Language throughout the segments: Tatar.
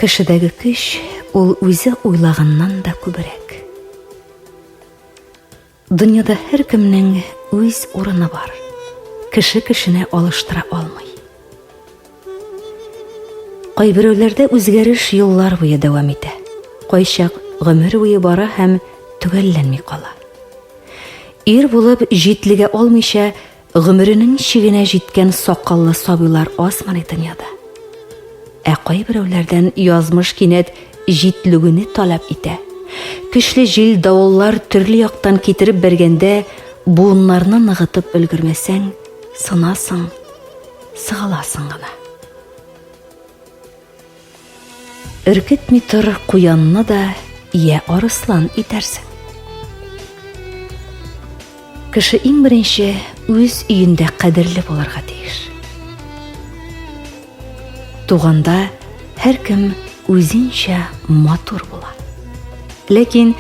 Кешедәге көч ул үзе уйлаганнан да күбрәк. Дөньяда һәркемнең үз урыны бар. Кеше кешене алыштыра алмый. Кайберәүләрдә үзгәреш еллар буе дәвам итә. Кайчак гомер буе бара һәм төгәлләнми кала. Ир булып җитлегә алмыйча гомеренең чигенә җиткән сакаллы сабыйлар азмыни дөньяда. Кайберәүләрдән язмыш кинәт җитлегене таләп итә. Көчле җил давыллар төрле яктан китереп бергәндә, буыннарны ныгытып өлгермәсәң, сынасың, сыгыласың гына. Өркетми тор куянны да, я арыслан итәрсең. Кеше иң беренче үз өендә кадерле булырга тиеш. Туганда һәркем үзенчә матур була. Ләкин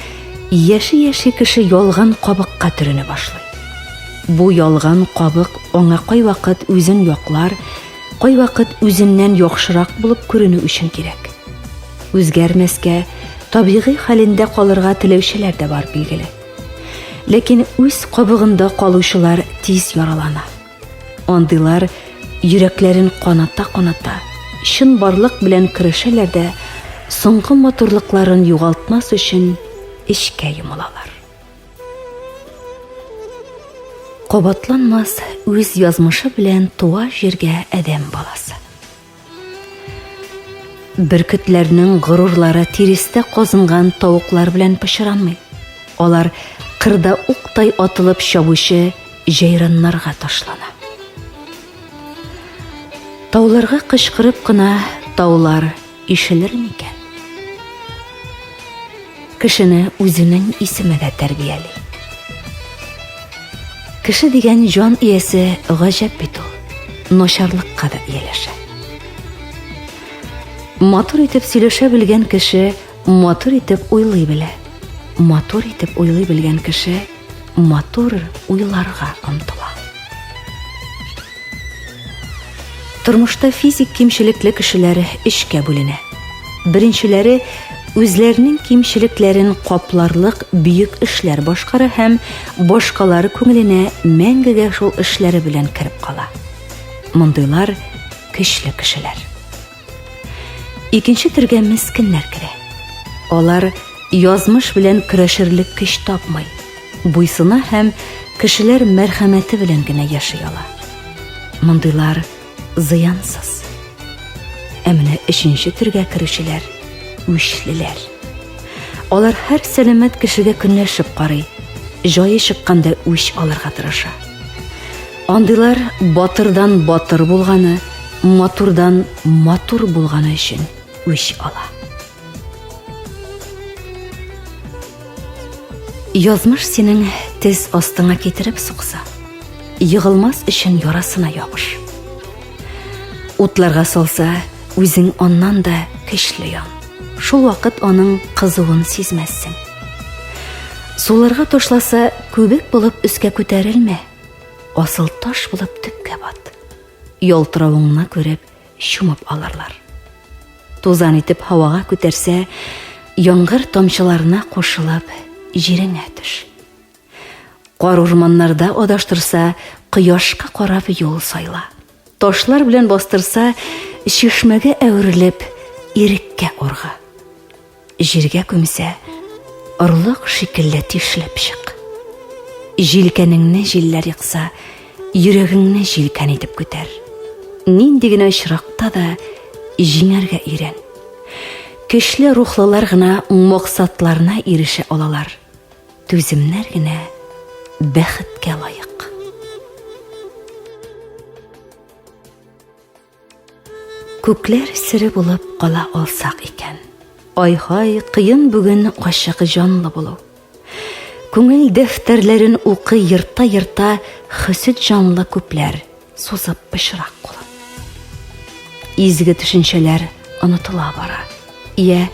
яши-яши кеше ялган кабыкка төренә башлый. Бу ялган кабык аңа кайвакыт үзен яклар, кайвакыт үзеннән яхшырак булып күренү өчен кирәк. Үзгәрмәскә, табигый хәлендә калырга теләүчеләр дә бар билгеле. Ләкин үз кабыгында калучылар тиз яралана. Андыйлар йөрәкләрен каната-каната, чын барлык белән керешәләр дә, соңгы матурлыкларын югалтмас өчен эшкә йомылалар. Кабатланмас үз язмышы белән туа җиргә адәм баласы. Бөркетләрнең горурлары тиристә казынган тавыклар белән пычранмый. Алар кырда уктай атылып чабучы җайраннарга ташлана. Тауларга кычкырып кына таулар ишелер микән? Кешене үзенең исемегә тәрбияли. Кеше дигән җан иясе гаҗәп бит ул. Начарлыкка да ияләшә. Матур итеп сөйләшә белгән кеше матур итеп уйлый белә. Матур итеп уйлый белгән кеше матур уйларга омтыла. Тормышта физик кимчелекле кешеләр эшкә бүленә. Беренчеләре үзләренең кимчелекләрен капларлык бөек эшләр башкара һәм башкалары күңеленә мәңгегә шул эшләре белән кирип кала. Мондыйлар көчле кешеләр. Икенче төргә мискеннәр керә. Алар язмыш белән көрәшерлек көч тапмый. Буйсына һәм кешеләр мәрхәмәте белән генә яшый ала. Мондыйлар зыянсыз. Менә өченче төргә керүчеләр үчлеләр. Алар һәр сәламәт кешегә көнләшеп карый, җае чыкканда үч алырга тырыша. Андыйлар батырдан батыр булганы, матурдан матур булганы өчен үч ала. Язмыш синең тез астыңа китереп сукса, егылмас өчен ярасына ябыш. Утларга салса, үзең аннан да көчле ян. Шул вакыт аның кызуын сизмәссең. Суларга ташласа, күбек булып өскә күтәрелмә. Асыл таш булып төпкә бат. Ялтыравыңны күреп, чумып алырлар. Тузан итеп һавага күтәрсә, яңгыр тамчыларына кушылып, җиреңә төш. Кар урманнарда адаштырса, кояшка карап юл сайла. Ташлар белән бастырса, чишмәгә әверелеп, иреккә урга. Җиргә күмсә, орлык шикелле тишелеп чык. Җилкәнеңне җилләр якса, йөрәгеңне җилкән итеп күтәр. Нинди генә очракта да җиңәргә ирен. Көчле рухлылар гына максатларына ирешә алалар. Түземнәр генә бәхеткә лаек. Күкләр сире булып кала алсак икән. Ай-һай, кыен бүген гашык җанлы булу. Күңел дәфтәрләрен укый йырта-йырта хөсет җанлы күпләр сузып пычрак кулын. Изге төшенчәләр онытыла бара. Я,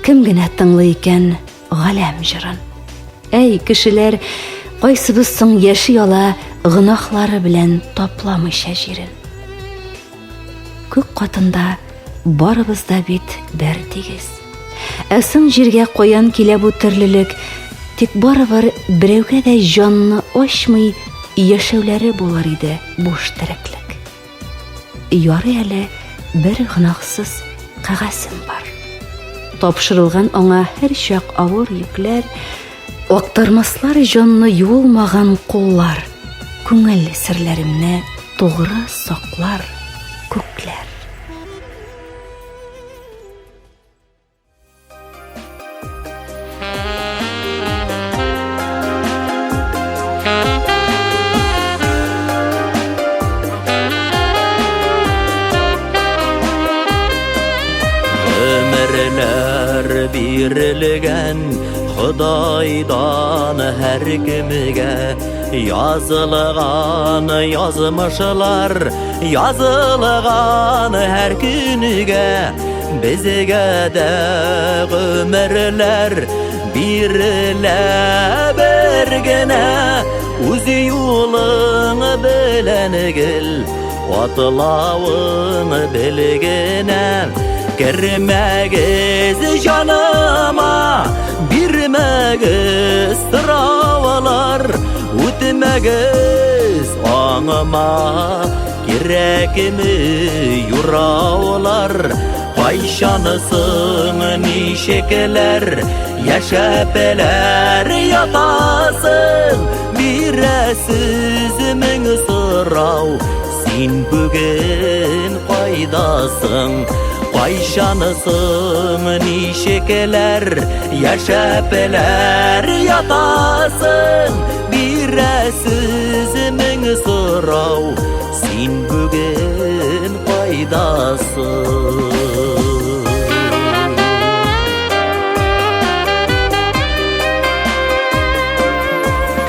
кем генә тыңлый икән галәм җырын. Әй, кешеләр, кайсыбыз соң яши ала гынахлары белән тапламыйча җирен. Күк катында барыбыз да бит бер тигез. Соң җиргә каян килә бу төрлелек, тик барыбер берәүгә дә җанны ачмый яшәүләре булыр иде буш тереклек. Ярый әле бер гынахсыз кагазым бар. Тапшырылган аңа һәр чак авыр йөкләр, актармаслар җанны юылмаган куллар, күңел серләремне тугры саклар күкләр. Birilgen Xudaydan her kimige yazılgan yazmışlar, yazılgan her günüge bizge de ömürler birile bergene uzi yolunu bilenigil atılağını bilgene. Girmegiz canıma, birmegiz sıravalar, Ütmegiz anıma, gerekimi yuravalar. Kayşanısın nişekler, yaşapeler yatasın, biresizimin sırav, sen bugün kaydasın. Kayşanısın nişekler, yaşapeler yatasın, biresizimin sırav, sen bugün kaydasın.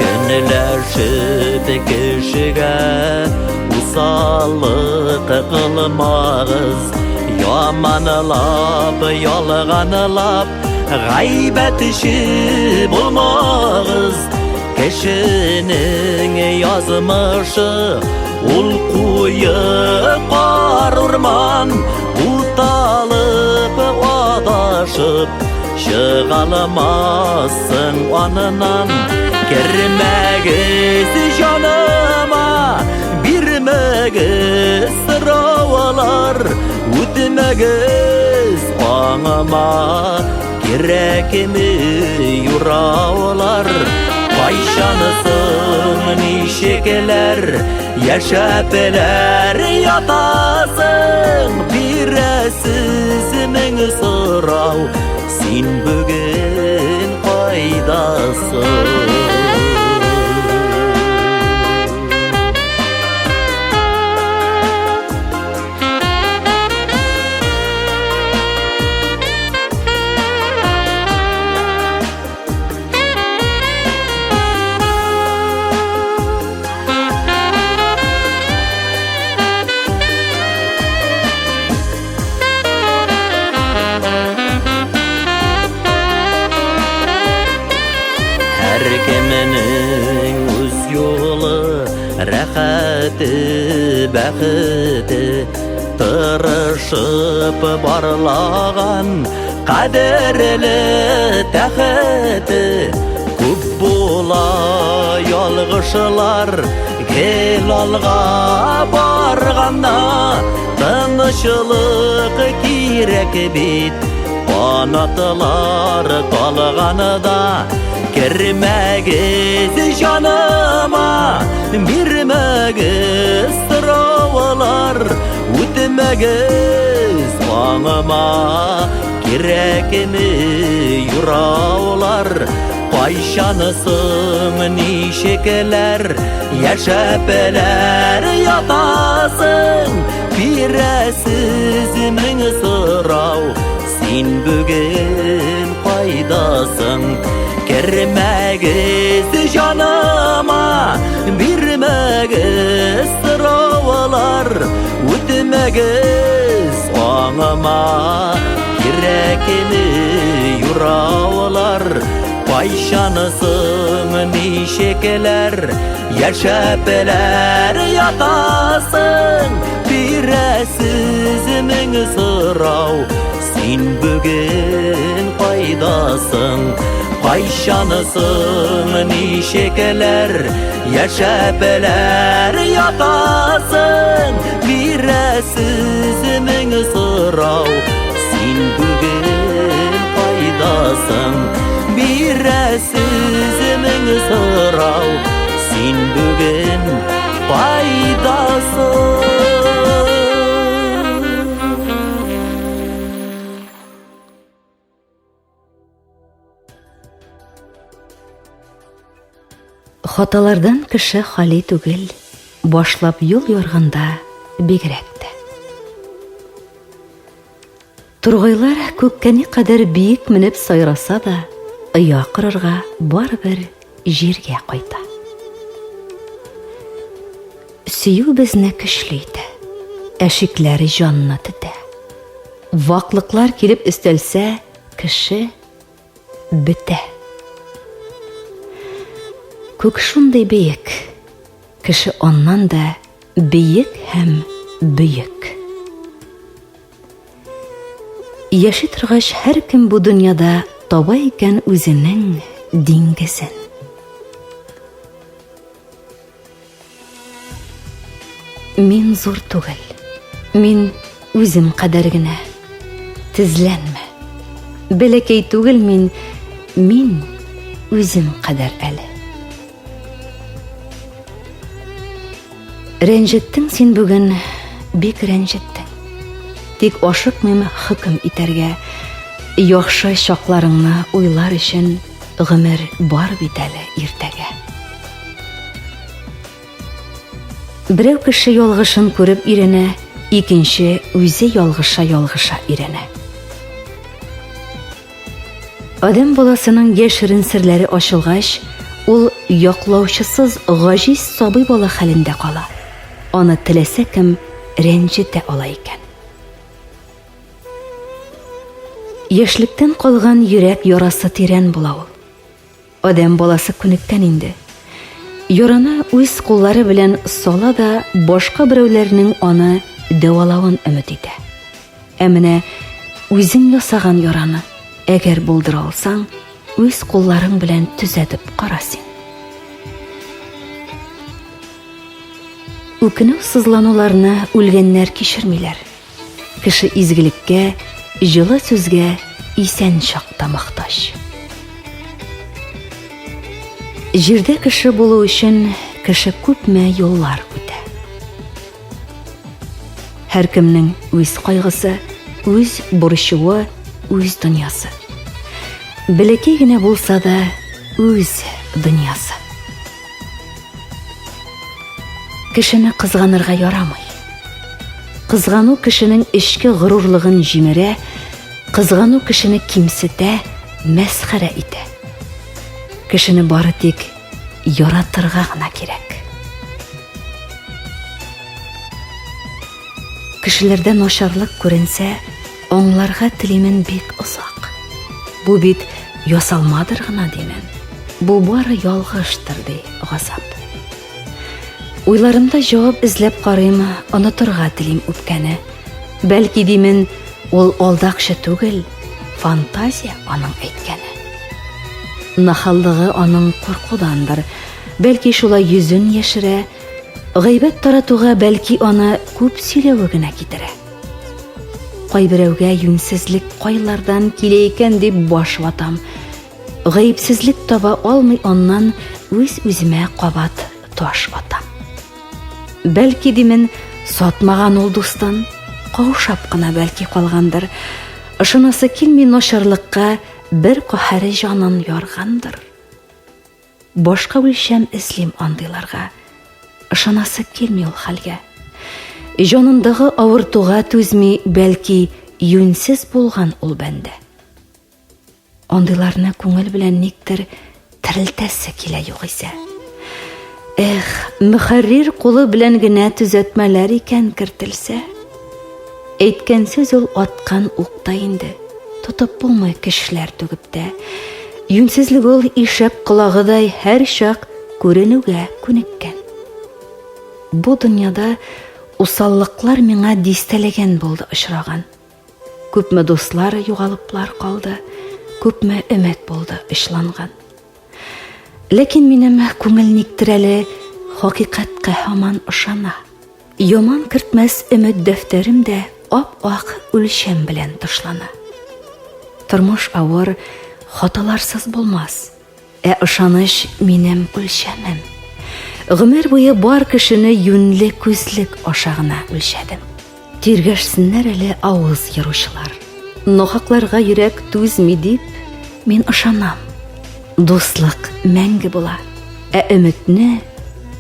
Gönülleşip kişiye usallık kılmağız, yamanlap, yalğanlap, gaybet işi bulmağız. Kişinin yazmışı, ul kuyu kar urman, utalıp adaşıp, çıgalmazsın anından. Girmegiz canıma, birmegiz sıravalar, Ütmegiz anıma, gerekimi yuravalar. Kayşanısın nişekler, yaşapeler yatasın, biresizimin sırav, sen bugün kaydasın. Kiminin öz yolu, rəhəti, bəxti, tırışıp barlağan qadirli təxti. Küp bula yalğışlar, gel alğa barğanda, tınışılıq kirek bit, qanatlar qalğanıda. Girmegiz canıma, birmegiz sıravalar, Ütmegiz anıma, gerekimi yuravalar. Kayşanısın nişekler, yaşapeler yatasın, biresizimin sırav, sen bugün kaydasın. Girmegiz canıma, birmegiz sıravalar, Ütmegiz anıma, gerekimi yuravalar. Kayşanısın nişekler, yaşapeler yatasın, bir бирәсез мең сорау, син бүген кайдасың? Кайчанысың, ничекеләр яшәпеләр ятасың? Бирәсез мең сорау, син бүген кайдасың? Бирәсез мең сорау, син бүген кайдасың? Хаталардан кеше хали түгел, башлап юл ярганда бигрәк тә. Тургайлар күккәни кадәр биек менеп сайраса да, оя кырырга барбер җиргә кайта. Сөю безне көчле итә, әшикләре җанны тетә. Ваклыклар килеп өстәлсә, кеше бетә. Күк шундый бейек, кеше оннан да бейек һәм бөек. Яши торгач һәр кем бу дөньяда таба икән үзенең диңгезен. Мин зур түгел, мин үзем кадәр генә. Тезләнмә. Бәләкәй түгел мин үзем кадәр әле. Рәнҗеттең син бүген, бик рәнҗеттең. Тик ашыкмыйм хөкем итәргә, яхшы чакларыңны уйлар өчен гомер бар бит әле иртәгә. Берәү кеше ялгышын күреп иренә, икенче үзе ялгыша иренә. Адам баласының яшерен серләре ачылгач, ул яклаучысыз гаҗиз сабый бала хәлендә кала. Аны теләсә кем рәнҗетә ала икән. Яшьлектән калган йөрәк ярасы тирән була ул. Адам баласы күнеккән инде. Яраны үз куллары белән сала да башка берәүләрнең аны дәвалавын өмет итә. Ә менә үзең ясаган яраны әгәр булдыра алсаң, үз кулларың белән төзәтеп кара син. Үкенү сызлануларны үлгәннәр кичермиләр. Кеше изгелеккә, җылы сүзгә исән чакта мохтаҗ. Җирдә кеше булу өчен кеше күпме юллар үтә. Һәр кемнең үз кайгысы, үз бурычы, үз дөньясы. Бәләкәй генә булса да үз дөньясы. Кешене кызганырга ярамый. Кызгану кешенең эчке горурлыгын җимерә, кызгану кешене кимсетә, мәсхәрә итә. Кешене бары тик яратырга гына кирәк. Кешеләрдә начарлык күренсә, аңларга телимен бик озак. Бу бит ясалмадыр гына димен. Бу бары ялгыштыр ди газап. Уйларымда җавап эзләп карыйм, онытырга телим үпкәне. Бәлки димен, ул алдакчы түгел, фантазия аның әйткәне. Нахаллыгы аның куркудандыр. Бәлки шулай йөзен яшерә, гайбәт таратуга бәлки аны күп сөйләве генә китерә. Кайберәүгә юньсезлек кайлардан килә икән дип баш ватам. Гаепсезлек таба алмый аннан үз-үземә кабат таш атам. Бәлки димен, сатмаган ул дустан, каушап кына бәлки калгандыр. Ышанасы килми начарлыкка, бер каһәре җанын яргандыр. Башка үлчәм эзлим андыйларга, ышанасы килми ул хәлгә. Җанындагы авыртуга түзми, бәлки юньсез булган ул бәндә. Андыйларны күңел белән никтер терелтәсе килә югыйсә. Эх, мөхәррир кулы белән генә төзәтмәләр икән кертелсә. Әйткән сүз ул аткан укта инде. Тотып булмый кешеләр түгептә. Юньсезлек ул ишәк колагыдай һәр чак күренүгә күнеккән. Бу дөньяда усаллыклар миңа дистәләгән булды очраган. Күпме дуслар югалыплар калды, күпме өмет булды ычланган. Ләкин минем күңел никтер әле хакыйкатькә һаман ышана. Яман кертмәс өмет дәфтәрем дә ап-ак үлчәм белән ташлана. Тормыш авыр, хаталарсыз булмас, ышаныч минем үлчәмем. Гомер буе бар кешене юньле күзлек аша гына үлчәдем. Тиргәшсеннәр әле авыз яручылар. Нохакларга йөрәк түзми дип, мин ышанам. Дуслык мәңге була, өметне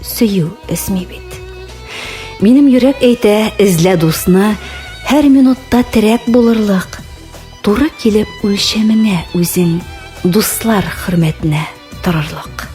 сөю эсми бит. Минем йөрәк әйтә, эзлә дусны, һәр минутта терәк булырлык. Туры килеп үлчәмеңә үзең, дуслар хөрмәтенә торырлык.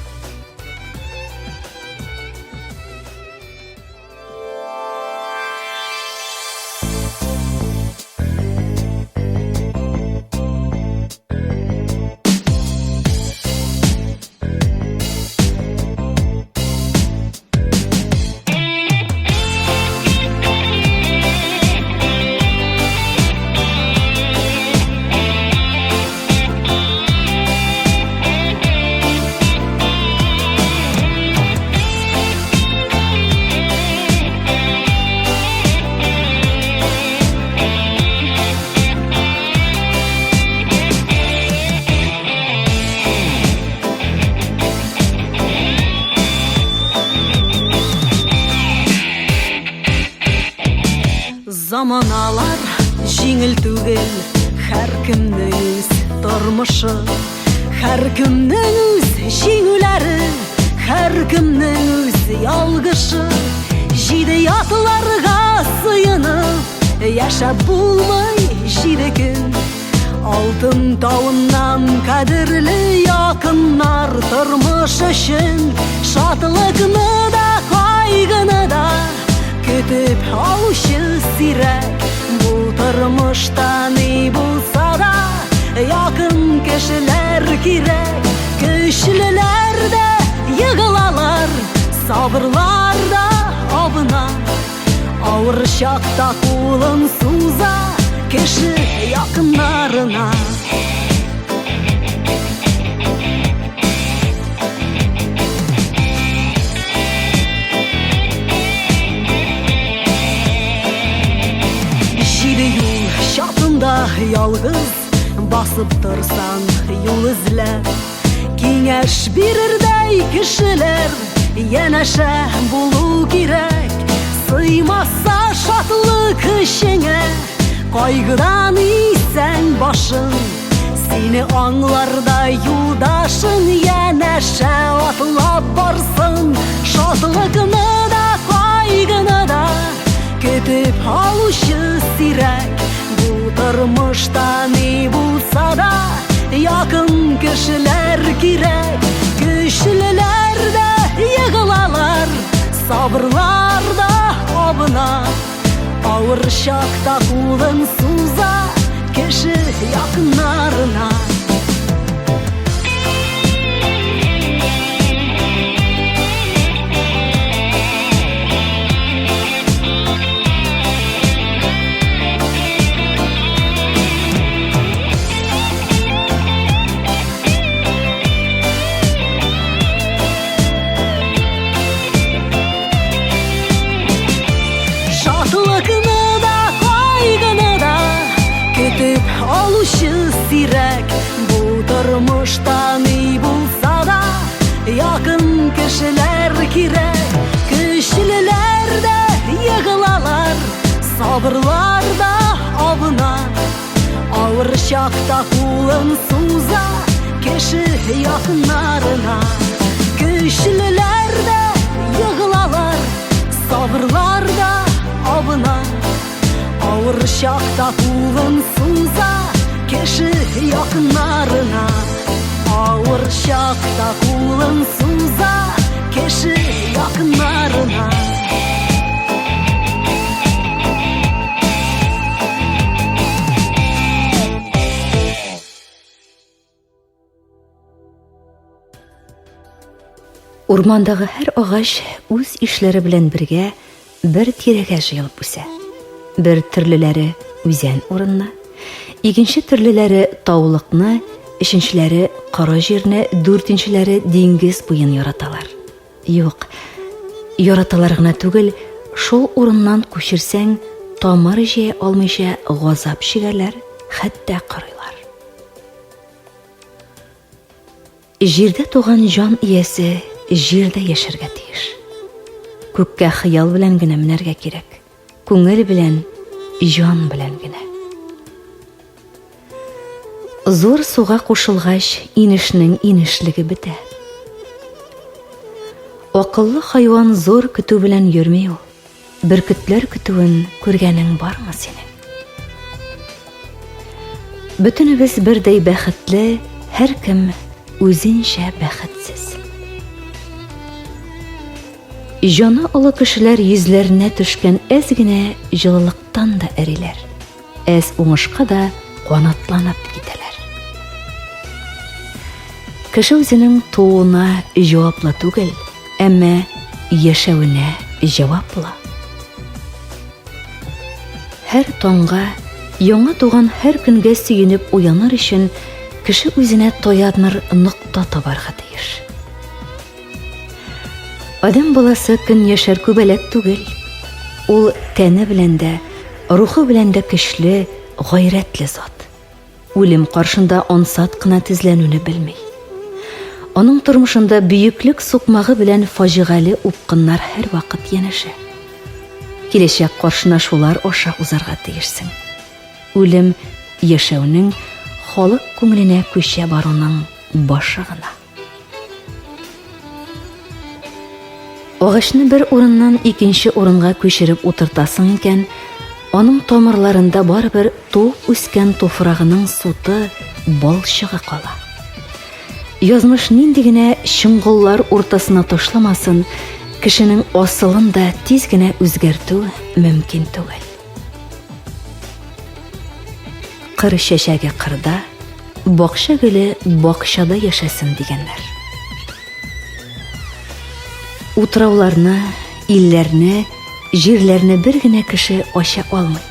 Заманалар җиңел түгел, һәр кемнең үз тормышы, һәр кемнең үз җиңүләре, һәр кемнең үз ялгышы. Җиде ятларга сыенып, яшәп булмый җиде көн. Алтын тавыннан кадерле якыннар тормыш өчен, шатлыкны да, кайгыны да көтеп алучы сирәк. Бу тормышта ни булса да, якын кешеләр кирәк. Көчлеләр дә егылалар, сабырлар да абына. Авыр чакта кулын суза кеше якыннарына. Чатында ялгыз басып торсан юл эзләп, киңәш бирердәй кешеләр янәшә булу кирәк. Сыймаса шатлык эчеңә, кайгыдан исән башың, сине аңларда юлдашың янәшә атлап барсын. Шатлыкны да, кайгыны да көтеп алучы сирәк. Бу тормышта ни булса да, якын кешеләр кирәк. Көчлеләр дә егылалар, сабырлар да абына. Авыр чакта кулын суза кеше якыннарына. Алучы сирәк. Бу тормышта ни булса да, якын кешеләр кирәк. Көчлеләр дә егылалар, сабырлар да абына. Авыр чакта кулын суза кеше якыннарына. Көчлеләр дә егылалар, сабырлар да абына. Авыр чакта кулын суза кеше якыннарына. Авыр чакта кулын суза кеше якыннарына. Урмандагы һәр агач үз ишләре белән бергә bir тирәгә җыелып үсә. Бер төрлеләре үзән урынны, икенче төрлеләре таулыкны, өченчеләре кара җирне, дүртенчеләре диңгез буен яраталар. Юк, яраталар гына түгел, шул урыннан күчерсәң, тамыр җыя алмыйча газап чигәрләр, хәтта кырыйлар. Җирдә туган җан иясе җирдә яшәргә тиеш. Күккә хыял белән генә менәргә кирәк. Күңел белән, җан белән генә. Зур суга кушылгач, инешнең инешлеге бетә. Акыллы хайван зур көтү белән йөрми ул. Бөркетләр көтүен күргәнең бармы синең? Бөтенебез бердәй бәхетле, һәркем үзенчә бәхетсез. Җаны олы кешеләр йөзләренә төшкән әз генә җылылыктан да эриләр. Әз уңышка да канатланып китәләр. Кеше үзенең туына җаваплы түгел, әмма яшәвенә җаваплы. Һәр таңга, яңа туган һәр көнгә сөенеп уяныр өчен кеше үзенә таяныр нокта табарга тиеш. Адам баласы көн яшәр күбәләк түгел. Ул тәне белән дә, рухы белән дә көчле, гайрәтле зат. Үлем каршында ансат кына тезләнүне белми. Аның тормышында бөеклек сукмагы белән фаҗигале упкыннар һәр вакыт янәшә. Киләчәк каршына шулар аша узарга тиешсең. Үлем яшәүнең халык күңеленә күчә баруның башы гына. Агачны бер урыннан икенче урынга күчереп утыртасың икән, аның тамырларында барыбер туып үскән туфрагының суты, балчыгы кала. Язмыш нинди генә чыңгыллар уртасына ташламасын, кешенең асылын да тиз генә үзгәртү мөмкин түгел. Кыр чәчәге кырда, бакча гөле бакчада яшәсен дигәннәр. Утрауларны, илләрне, җирләрне бер генә кеше ача алмый.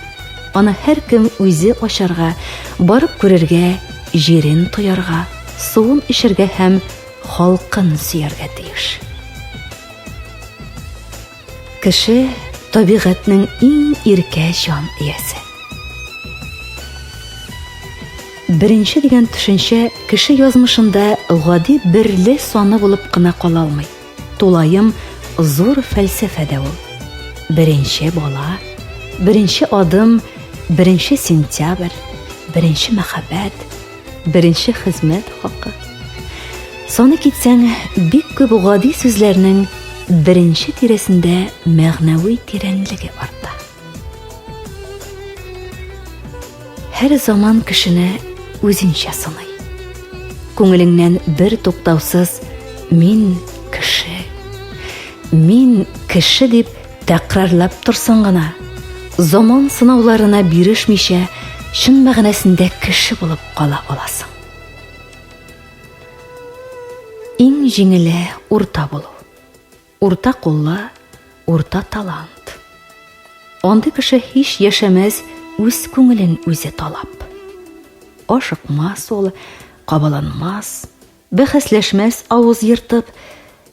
Аны һәркем үзе ачарга, барып күрергә, җирен тоярга, суын ишергә һәм халкын сөяргә тиеш. Кеше табигатьнең иң иркә җан иясе. Беренче дигән төшенчә кеше язмышында гади берле саны булып кына кала алмый. Тулаем зур фәлсәфәдә ул. Беренче бала, беренче адым, беренче сентябрь, беренче мәхәббәт, беренче хезмәт хакы. Саны китсәң, бик күп гади сүзләрнең беренче тирәсендә мәгънәви тирәнлеге арта. Һәр заман кешене үзенчә сынай. Күңелеңнән бер туктаусыз мин кеше дип тәкрарлап торсаң гына, заман сынауларына бирешмичә, чын мәгънәсендә кеше булып кала аласың. Иң җиңеле урта булу. Урта куллы, урта талант. Андый кеше һич яшәмәс, үз күңелен үзе талап. Ашыкмас ул, кабаланмас, бәхәсләшмәс авыз йыртып,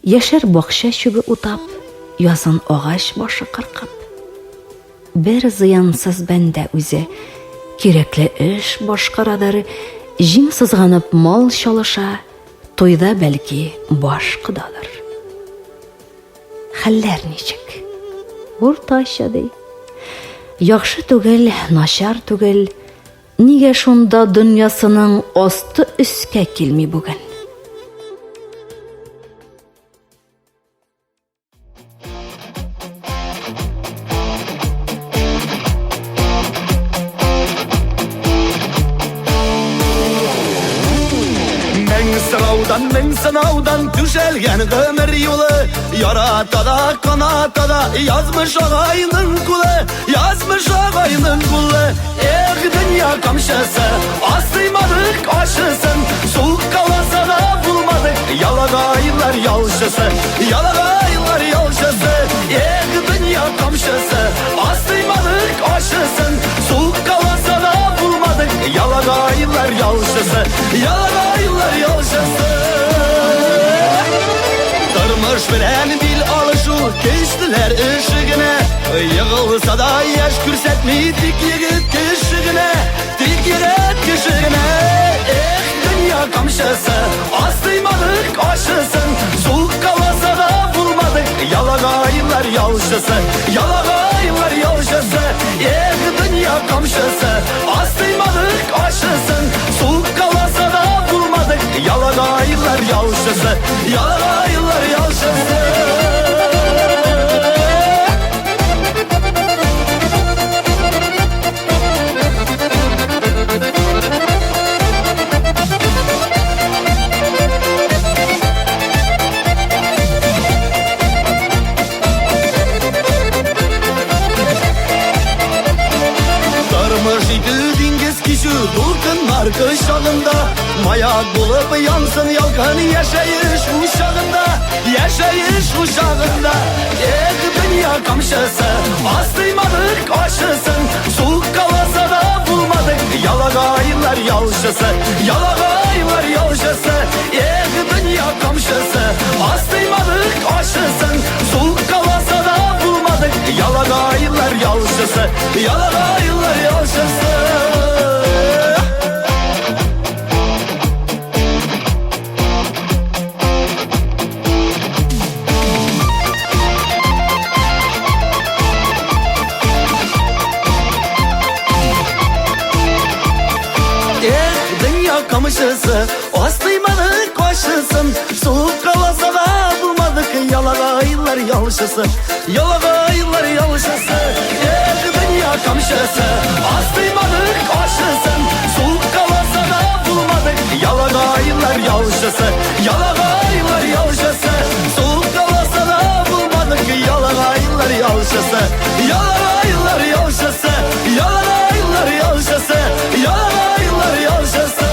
яшәр бакча чүбе утап, язын агач башы кыркып. Бер зыянсыз бәндә үзе, кирәкле эш башкарадыр, җиң сызганып мал чалыша, туйда бәлки баш кыдадыр. Хәлләр ничек? Уртача ди. Яхшы түгел, начар түгел. Нигә шунда дөньясының асты өскә килми бүген? Мең сынаудан түшәлгән гомер юлы, яратада, канатада язмыш агайның кулы, язмыш агайның кулы. Эх, дөнья камчысы, астыймадык ашысын, сул каласа да булмадык, ялагайлар ялчысы, ялагайлар ялчысы. Эх, дөнья камчысы, Тормыш белән бил алышу кештеләр ишегенә. Йыгылса да яшь күрсәтми тик егет кешегенә, тик егет кешегенә. Эх, дөнья камчысы, астыймадык ашысын, суык каласа да булмадык, ялагайлар ялчысы, ялагайлар ялчысы. Эх, дөнья камчысы, астыймадык ашысын, суык каласа да булмадык, ялагайлар ялчысы, ялагайлар ялчысы. Дулкыннар кышагында, маяк булып янсын ялкын яшәеш ушагында, яшәеш ушагында. Эх, дөнья камчысы, астыймадык ашысын, суык каласа да булмадык, ялагайлар ялчысы, ялагайлар ялчысы. Эх, дөнья камчысы, астыймадык ашысын, суык каласа да булмадык, ялагайлар ялчысы, ялагайлар ялчысы. Камчысы, астыймадык ашысын, суык каласа да булмадык, ялагайлар ялчысы, ялагайлар ялчысы. Эх, дөнья камчысы, астыймадык ашысын, суык каласа да булмадык, ялагайлар ялчысы, ялагайлар ялчысы. Суык каласа да булмадык, ялагайлар ялчысы, ялагайлар ялчысы, ялагайлар ялчысы, ялагайлар ялчысы.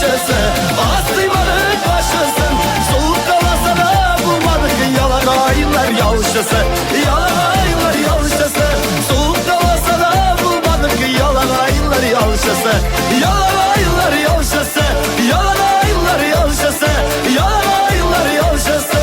Астыймадык ашысын, суык каласа да булмадык, ялагайлар ялчысы, ялагайлар ялчысы. Суык каласа да булмадык, ялагайлар ялчысы, ялагайлар ялчысы, ялагайлар ялчысы, ялагайлар ялчысы.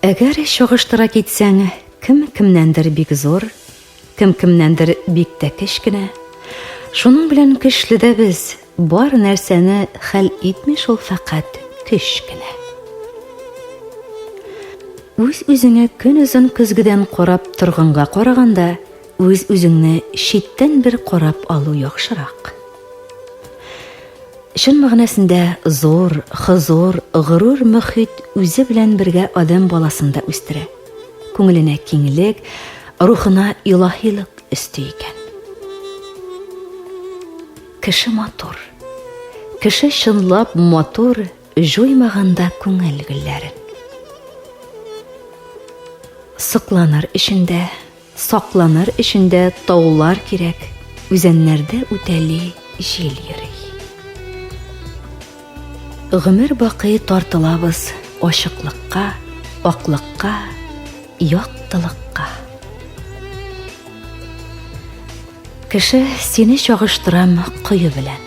Әгәр чагыштыра китсәң, кем кемнәндер бик зур, кем кемнәндер бик тә кечкенә. Шуның белән көчледә без бар нәрсәне хәл итми шул фақат көч кенә. Үз-үзеңә көн үзен көзгедән карап торганга караганда, үз-үзеңне читтән бер карап алу яхшырак. Шын мәгънәсендә зур, хозур, горур мөхит үзе белән бергә адам баласында үстерә. Күңеленә киңлек, рухына илаһилык өсти икән. Кеше матур. Кеше чынлап матур, җуймаганда күңел гөлләрен. Сакланыр эчендә, сакланыр эчендә таулар кирәк, үзәннәрдә үтәли җил йөри. Гомер бакый тартылабыз ашыклыкка, аклыкка, яктылыкка. Кеше сине чагыштырам кое белән,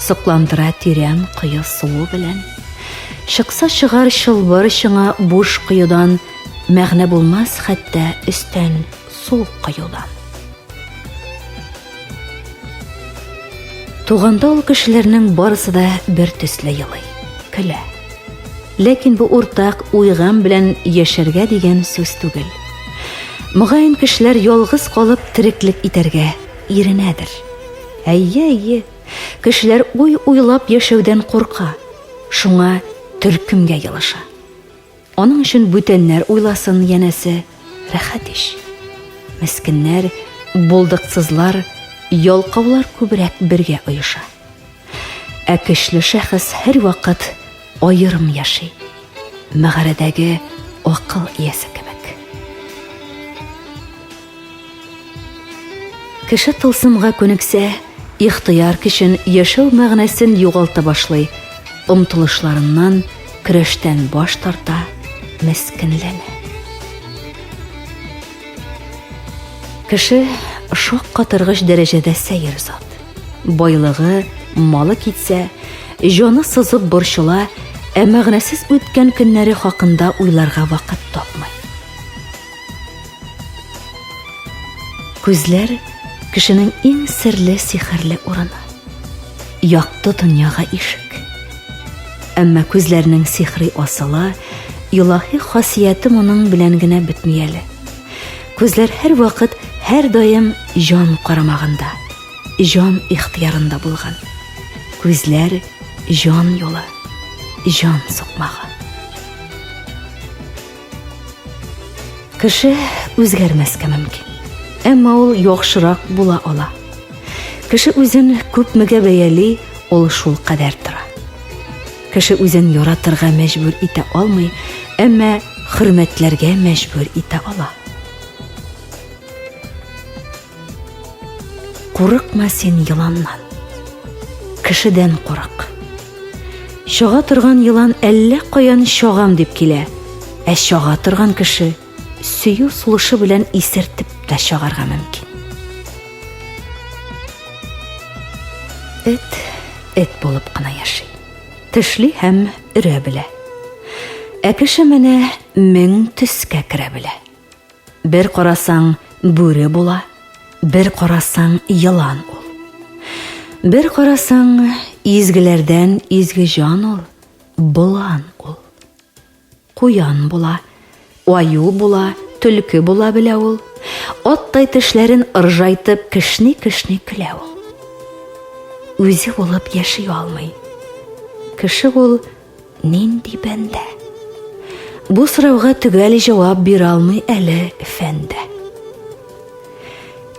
сокландыра тирән кое суы белән. Чыкса чыгар чылбыр чыңа буш кыюдан, мәгънә булмас хәтта өстән сул кыюдан. Туганда ул кешеләрнең барысы да бер төсле елый, көлә. Ләкин бу уртак уйган белән яшәргә дигән сүз түгел. Мөгаен кешеләр ялгыз калып тереклек итәргә иренәдер. Әйе, кешеләр уйлап яшәүдән курка, шуңа төркемгә ялыша. Аның өчен бүтәннәр уйласын янәсе рәхәт иш. Мискеннәр, булдыксызлар, ялкаулар күбрәк бергә оеша. Ә көчле шәхес һәр вакыт аерым яшый. Мәгарәдәге акыл иясе кебек. Кеше тылсымга күнексә, ихтыяр кешен яшәү мәгънәсен югалта башлый, омтылышларыннан, көрәштән баш тарта, мескенләнә. Кеше шаккатыргыч дәрәҗәдә сәер зат. Байлыгы, малы китсә, җаны сызып борчыла, ә мәгънәсез үткән көннәре хакында уйларга вакыт тапмый. Күзләр кешенең иң серле, сихерле урыны. Якты дөньяга ишек. Әмма күзләрнең сихри асылы, илаһи хасияте моның белән генә бетми әле. Күзләр һәр вакыт, һәр даим җан карамагында, җан ихтыярында булган. Күзләр җан юлы, җан сукмагы. Кеше үзгәрмәскә мөмкин. Әмма ул яхшырак була ала. Кеше үзен күпмегә бәяли, ул шул кадәр тора. Кеше үзен яратырга мәҗбүр итә алмый, әмма хөрмәтләргә мәҗбүр итә ала. Курыкма син йыланнан. Кешедән курык. Чага торган йылан әллә каян чагам дип килә, ә чага торган кеше сөю сулышы белән исертеп тә чагарга мөмкин. Эт булып кына яши. Тешли һәм өрә белә. Ә кеше менә 1000 төскә керә белә. Бер карасаң бүре була, бер карасаң йылан ул. Бер карасаң изгеләрдән изге җан ул, булан ул. Куян була, аю була, төлке була белә ул. Аттай тешләрен ыржайтып кешни-кешни көлә ул. Үзе булып яши алмый. Кеше ул нинди бәндә? Бу сорауга төгәл җавап бирә алмый әле фәндә.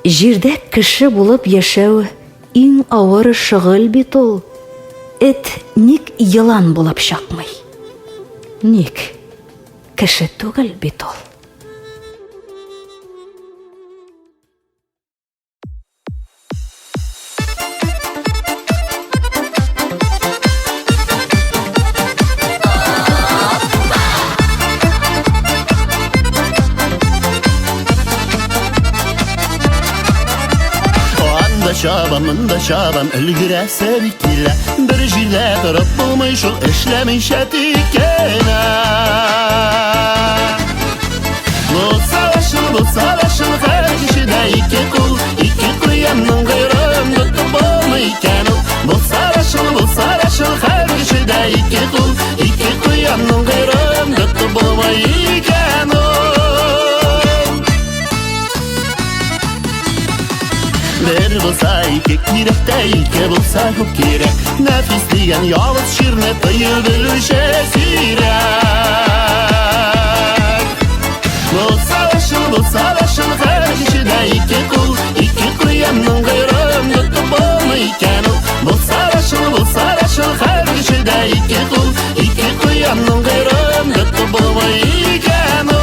Җирдә кеше булып яшәү иң авыр шөгыль бит ул. Эт ник йылан булып чакмый? Ник кеше түгел бит ул? Çabamında çabam ülgürəsə bitilə. Bir jirdə durub bulmuş ol işləmişə tikənə. Bu savaşın hər kişidə iki kul, iki kuyanın qıyrım tutub olmayken ol. Bu savaşın hər kişidə iki kul, iki kuyanın qıyrım tutub olmayken ol. Bir bulsa iki kirekte, iki bulsa çok kirek. Nefis diyen yalnız şirne tıyı bölüşe sirek. Bu savaşın her kişide iki kul, iki kuyanın kıyrım tutup olmayken ol. Bu savaşın her kişide iki kul, iki kuyanın kıyrım tutup olmayken ol.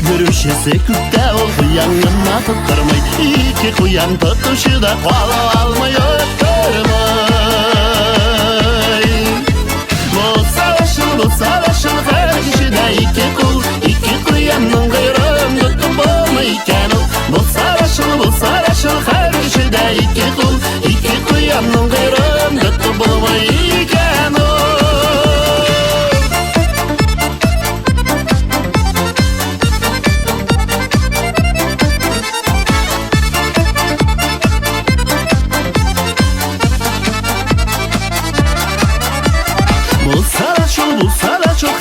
Görüşesi küpte ol kuyanına tutturmay. İki kuyan tutuşu da kala almay öttürmay. Bu savaşın her kişide iki kul, iki kuyanın kıyrım tutup olmayken ol. Bu savaşın her kişide iki kul, iki kuyanın kıyrım tutup olmayken ol.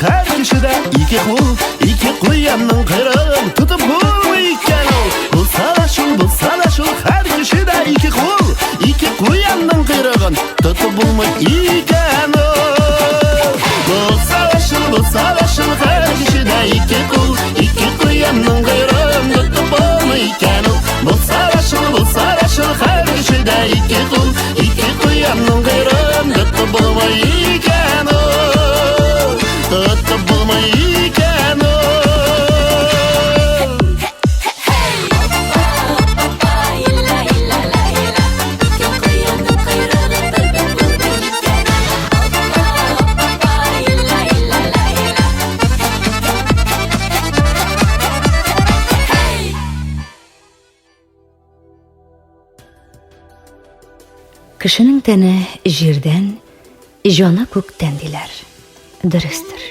Her kişide iki kul, iki kuyanın kıyrım tutup bulmayken ol. Bu savaşın her kişide iki kul, iki kuyanın kıyrım tutup bulmayken ol. Bu savaşın her kişide iki kul, iki kuyanın kıyrım tutup bulmayken ol. Кешенең тәне җирдән, җаны күктән диләр. Дөрестер.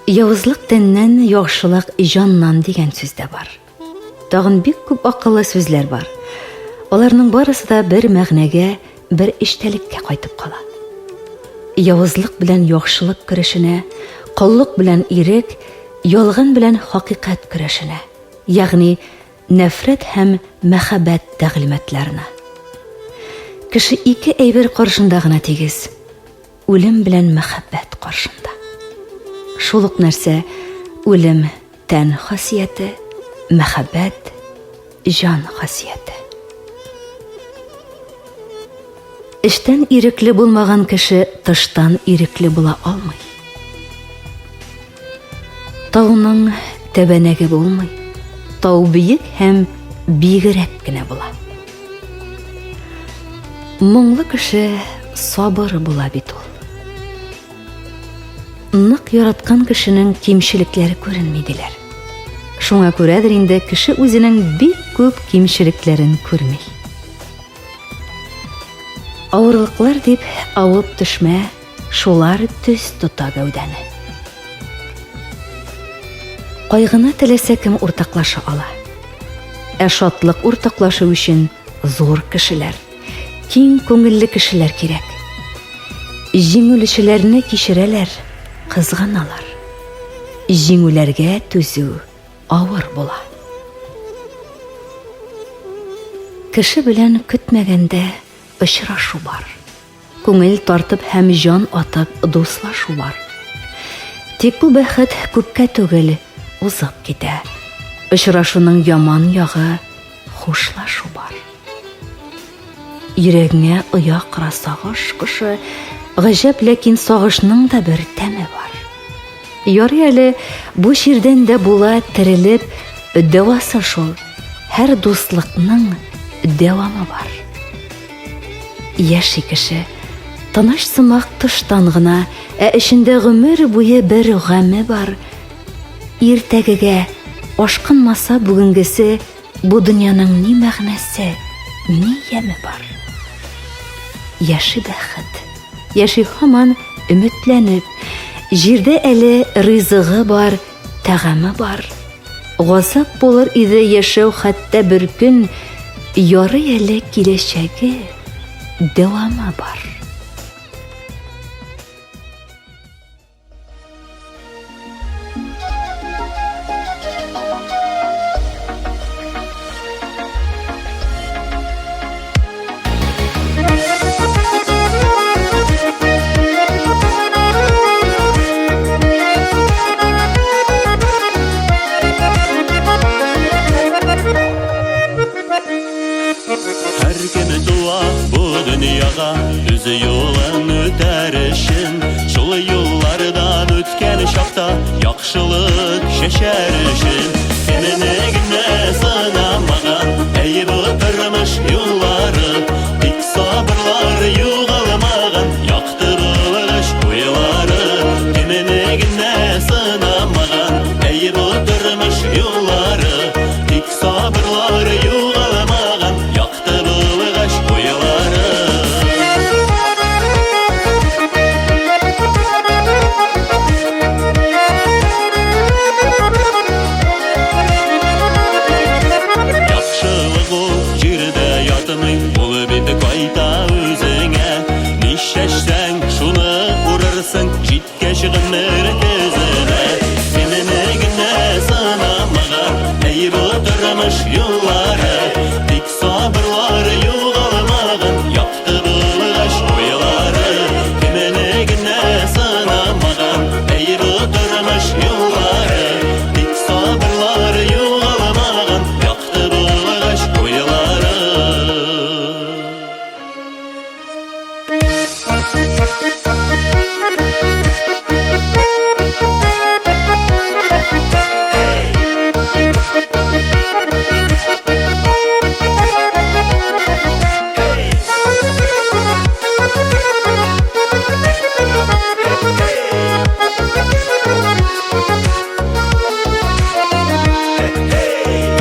Явызлык тәннән, яхшылык җаннан дигән сүз дә бар. Тагын бик күп акыллы сүзләр бар. Аларның барысы да бер мәгънәгә, бер эчтәлеккә кайтып кала. Явызлык белән яхшылык көрәшенә, коллык белән ирек, ялган белән хакыйкать көрәшенә, ягъни нәфрәт һәм мәхәббәт тәгълиматларына. Кеше ике әйбер каршында гына тигез: үлем белән мәхәббәт каршында. Шул ук нәрсә үлем тән хасияте, мәхәббәт җан хасияте. Эштән ирекле булмаган кеше тыштан ирекле була алмый. Тауның тәбәнәге булмый. Тау биек һәм бигрәк кенә була. Моңлы кеше сабыр була бит ул. Нык яраткан кешенең кимчелекләре күренми диләр. Шуңа күрәдер инде кеше үзенең бик күп кимчелекләрен күрми. Авырлыклар дип авып төшмә, шулар төс тота гәүдәне. Кайгыны теләсә кем уртаклаша ала. Шатлык уртаклашу өчен зур кешеләр, киң күңелле кешеләр кирәк. Җиңүлешеләрне кичерәләр, кызганалар. Җиңүләргә түзү авыр була. Кеше белән көтмәгәндә очрашу бар. Күңел тартып һәм җан атып дуслашу бар. Тик бу бәхет күпкә түгел, узып китә. Очрашуның яман ягы хушлашу бар. Йөрәгеңә оя кыра сагыш кышы, гаҗәп, ләкин сагышның да бер тәме бар. Ярый әле бу ширдән дә була терелеп дәвасы шул. Һәр дуслыкның дәвамы бар. Яши кеше тыныч сымак тыштан гына, эчендә гомер буе бер гаме бар. Иртәгегә ашкынмаса бүгенгесе, бу дөньяның ни мәгънәсе, ни яме бар. Яши бәхет, яши һаман өметләнеп, җирдә әле ризыгы бар, тәгаме бар. Газап булыр иде яшәү хәтта бер көн, ярый әле киләчәге дәвамы бар. Өзі юлын өтер үшін, шул юллардан өткен шақта яқшылық шешер үшін. Сеніне генә сынамаган, әйб тормыш юллары, тик сабырлар югалмаган, яктырылыш уйлары. Сеніне генә сынамаган, әйб тормыш юллары, тик сабырлар югалмаган, яктырылыш уйлары. Җиткәч гомер көзенә, синене генә сынамаган, әйб тормыш юллары, тик сабырлар югалмаган, якты булгач уйлары. Синене генә сынамаган, әйб тормыш юллары, тик сабырлар югалмаган, якты булгач уйлары.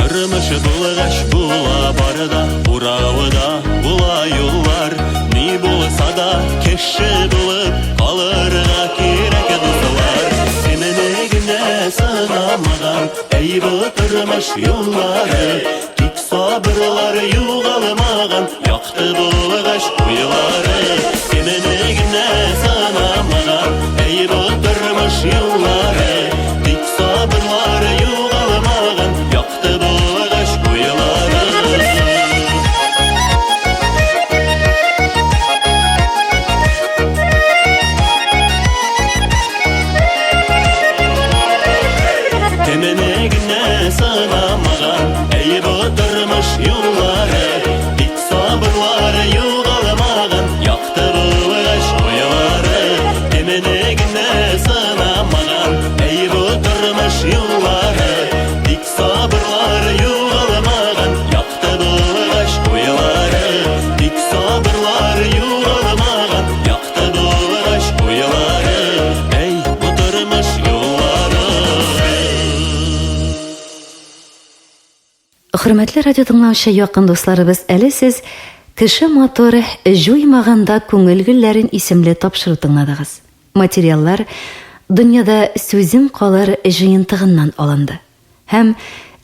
Тормыш булгач була барда, уравыда була юллар. Ни булса да кеше булып калырга кирәк дуслар. Сине генә сынамаган әй бу тормыш юллары, тик сабырлар югалмаган якты булгач уйлары. Сине генә сынамаган әй бу тормыш юллары, тик сабырлар югалмаган якты булгач уйлары. Кеміне генә сынамаган әй бу тормыш юллары, тик сабырлары югалмаган якты булгач уйлары. Кеміне генә сынамаган әй бу тормыш юллары, тик сабырлары югалмаган якты булгач уйлары. Тик сабырлары югалмаган якты булгач уйлары. Әй бу тормыш юллары. Хөрмәтле радио тыңлаучы якын дусларыбыз, әле сез «Кеше моторы жуймаганда күңел гөлләрен» исемле тапшыру тыңладыгыз. Материаллар дөньяда сүзем калыр җыентыгыннан алынды. Һәм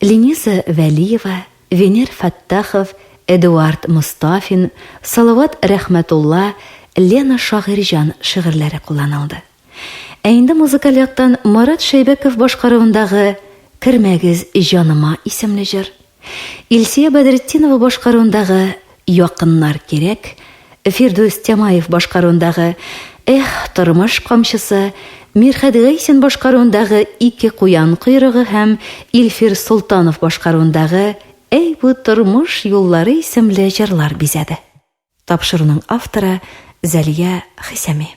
Лениза Вәлиева, Венер Фаттахов, Эдуард Мустафин, Салават Рәхмәтулла, Лена Шагыйрҗан шигырьләре кулланылды. Ә инде музыкаль яктан Марат Шәйбәков башкаруындагы «Кермәгез җаныма» исемле җыр, Илсия Бәдретдинова башкаруындагы «Якыннар кирәк», Фирдус Тямаев башкаруындагы «Эх, тормыш камчысы», Мирхәт Гайсин башкаруындагы «Ике куян койрыгы» һәм Илфир Султанов башкаруындагы «Әй бу тормыш юллары» исемле җырлар бизәде. Тапшыруның авторы Зәлия Хисәми.